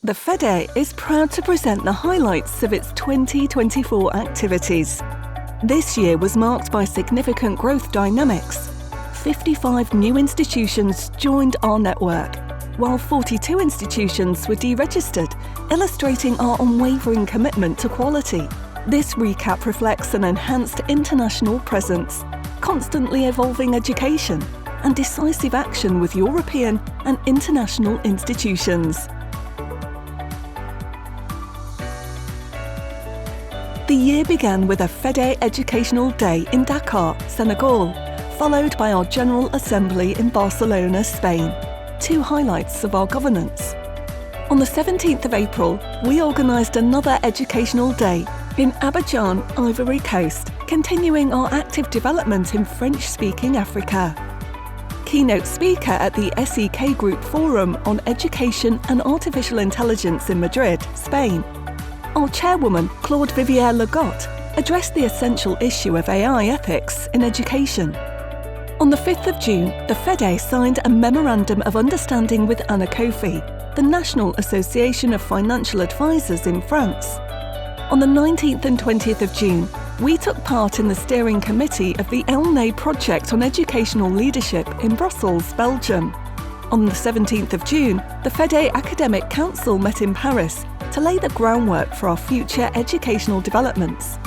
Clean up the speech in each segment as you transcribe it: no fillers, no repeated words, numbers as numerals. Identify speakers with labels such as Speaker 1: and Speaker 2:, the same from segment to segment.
Speaker 1: The Fede is proud to present the highlights of its 2024 activities. This year was marked by significant growth dynamics. 55 new institutions joined our network, while 42 institutions were deregistered, illustrating our unwavering commitment to quality. This recap reflects an enhanced international presence, constantly evolving education, and decisive action with European and international institutions. The year began with a Fede Educational Day in Dakar, Senegal, followed by our General Assembly in Barcelona, Spain, two highlights of our governance. On the 17th of April, we organised another Educational Day in Abidjan, Ivory Coast, continuing our active development in French-speaking Africa. Keynote speaker at the SEK Group Forum on Education and Artificial Intelligence in Madrid, Spain, our chairwoman, Claude Vivier-Legault, addressed the essential issue of AI ethics in education. On the 5th of June, the Fede signed a Memorandum of Understanding with ANACOFI, the National Association of Financial Advisors in France. On the 19th and 20th of June, we took part in the steering committee of the ELNE project on educational leadership in Brussels, Belgium. On the 17th of June, the Fede Academic Council met in Paris to lay the groundwork for our future educational developments.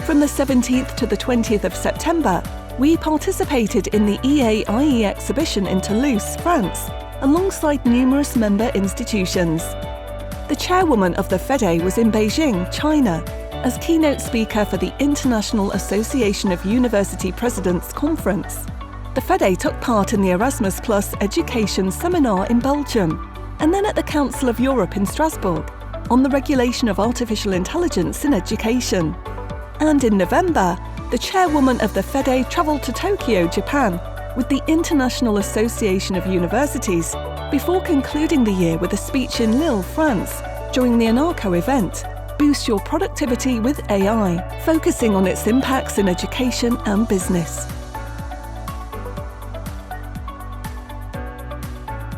Speaker 1: From the 17th to the 20th of September, we participated in the EAIE exhibition in Toulouse, France, alongside numerous member institutions. The chairwoman of the Fede was in Beijing, China, as keynote speaker for the International Association of University Presidents Conference. The Fede took part in the Erasmus Plus Education Seminar in Belgium, and then at the Council of Europe in Strasbourg, on the regulation of artificial intelligence in education. And in November, the chairwoman of the Fede travelled to Tokyo, Japan, with the International Association of Universities, before concluding the year with a speech in Lille, France, during the ANACO event, Boost Your Productivity with AI, focusing on its impacts in education and business.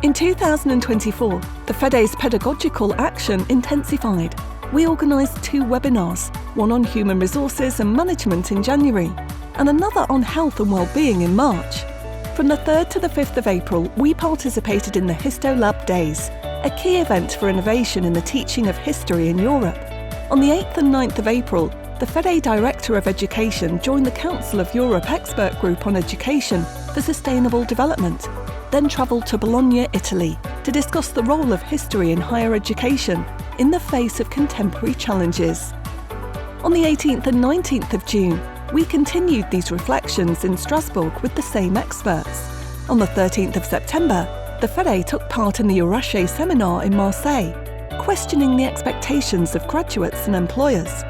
Speaker 1: In 2024, the Fede's pedagogical action intensified. We organised two webinars, one on human resources and management in January, and another on health and well-being in March. From the 3rd to the 5th of April, we participated in the HistoLab Days, a key event for innovation in the teaching of history in Europe. On the 8th and 9th of April, the Fede Director of Education joined the Council of Europe Expert Group on Education for Sustainable Development, then travelled to Bologna, Italy, to discuss the role of history in higher education in the face of contemporary challenges. On the 18th and 19th of June, we continued these reflections in Strasbourg with the same experts. On the 13th of September, the Fede took part in the Eurache seminar in Marseille, questioning the expectations of graduates and employers.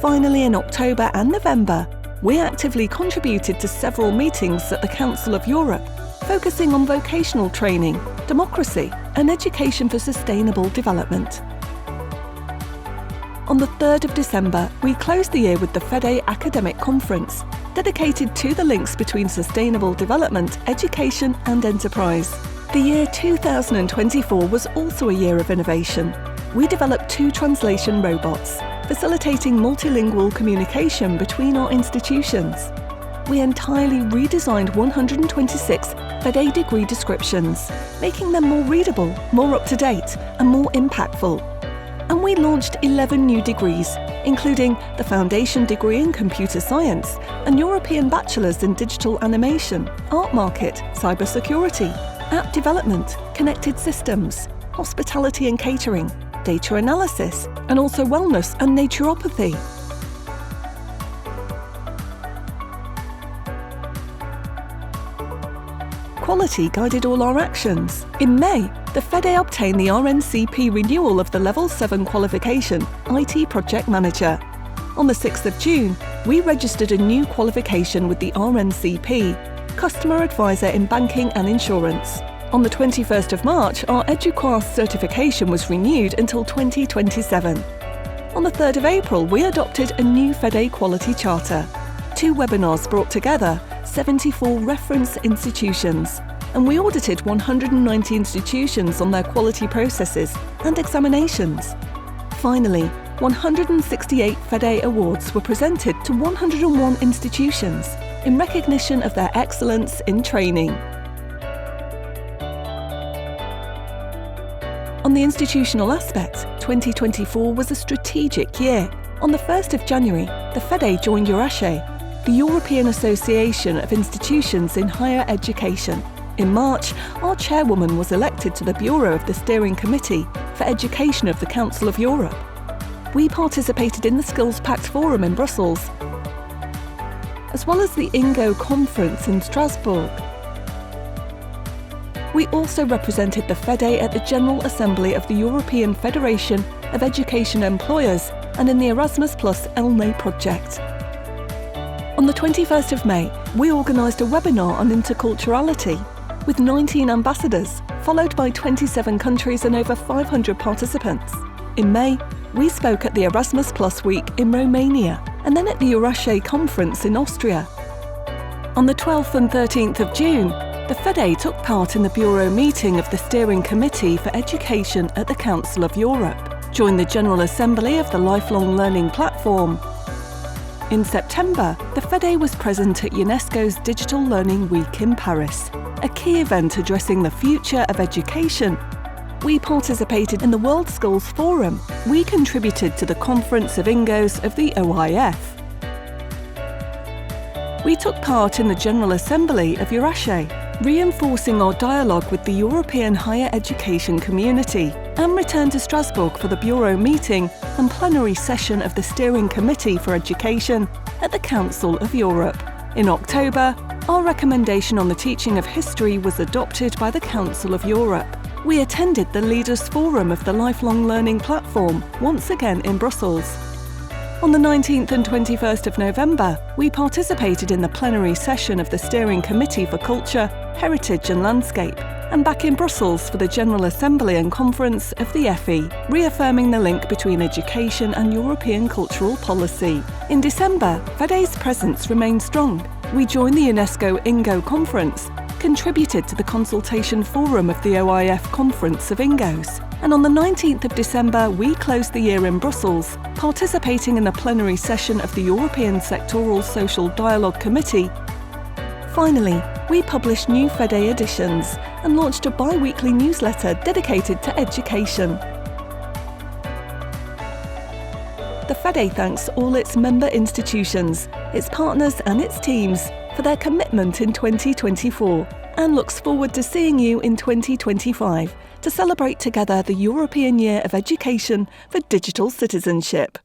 Speaker 1: Finally, in October and November, we actively contributed to several meetings at the Council of Europe, focusing on vocational training, democracy, and education for sustainable development. On the 3rd of December, we closed the year with the Fede Academic Conference, dedicated to the links between sustainable development, education, and enterprise. The year 2024 was also a year of innovation. We developed two translation robots, facilitating multilingual communication between our institutions. We entirely redesigned 126 Fede degree descriptions, making them more readable, more up-to-date, and more impactful. And we launched 11 new degrees, including the Foundation degree in Computer Science and European Bachelors in Digital Animation, Art Market, Cybersecurity, App Development, Connected Systems, Hospitality and Catering, Data Analysis, and also Wellness and Naturopathy. Quality guided all our actions. In May, the Fede obtained the RNCP renewal of the Level 7 qualification, IT Project Manager. On the 6th of June, we registered a new qualification with the RNCP, Customer Advisor in Banking and Insurance. On the 21st of March, our EduQuas certification was renewed until 2027. On the 3rd of April, we adopted a new Fede Quality Charter. Two webinars brought together 74 reference institutions, and we audited 190 institutions on their quality processes and examinations. Finally, 168 Fede awards were presented to 101 institutions in recognition of their excellence in training. On the institutional aspect, 2024 was a strategic year. On the 1st of January, the Fede joined VOstFR, the European Association of Institutions in Higher Education. In March, our chairwoman was elected to the Bureau of the Steering Committee for Education of the Council of Europe. We participated in the Skills Pact Forum in Brussels, as well as the INGO conference in Strasbourg. We also represented the Fede at the General Assembly of the European Federation of Education Employers and in the Erasmus Plus ELNE project. On the 21st of May, we organised a webinar on interculturality with 19 ambassadors, followed by 27 countries and over 500 participants. In May, we spoke at the Erasmus Plus Week in Romania and then at the VOstFR conference in Austria. On the 12th and 13th of June, the Fede took part in the Bureau meeting of the Steering Committee for Education at the Council of Europe, joined the General Assembly of the Lifelong Learning Platform. In September, the Fede was present at UNESCO's Digital Learning Week in Paris, a key event addressing the future of education. We participated in the World Schools Forum. We contributed to the Conference of INGOs of the OIF. We took part in the General Assembly of VOstFR, reinforcing our dialogue with the European higher education community, and returned to Strasbourg for the Bureau meeting and plenary session of the Steering Committee for Education at the Council of Europe. In October, our recommendation on the teaching of history was adopted by the Council of Europe. We attended the Leaders' Forum of the Lifelong Learning Platform, once again in Brussels. On the 19th and 21st of November, we participated in the plenary session of the Steering Committee for Culture, Heritage and Landscape, and back in Brussels for the General Assembly and Conference of the FE, reaffirming the link between education and European cultural policy. In December, Fede's presence remained strong. We joined the UNESCO INGO conference, contributed to the Consultation Forum of the OIF Conference of INGOs, and on the 19th of December we closed the year in Brussels, participating in the plenary session of the European Sectoral Social Dialogue Committee. Finally, we published new Fede editions and launched a bi-weekly newsletter dedicated to education. The Fede thanks all its member institutions, its partners and its teams for their commitment in 2024 and looks forward to seeing you in 2025 to celebrate together the European Year of Education for Digital Citizenship.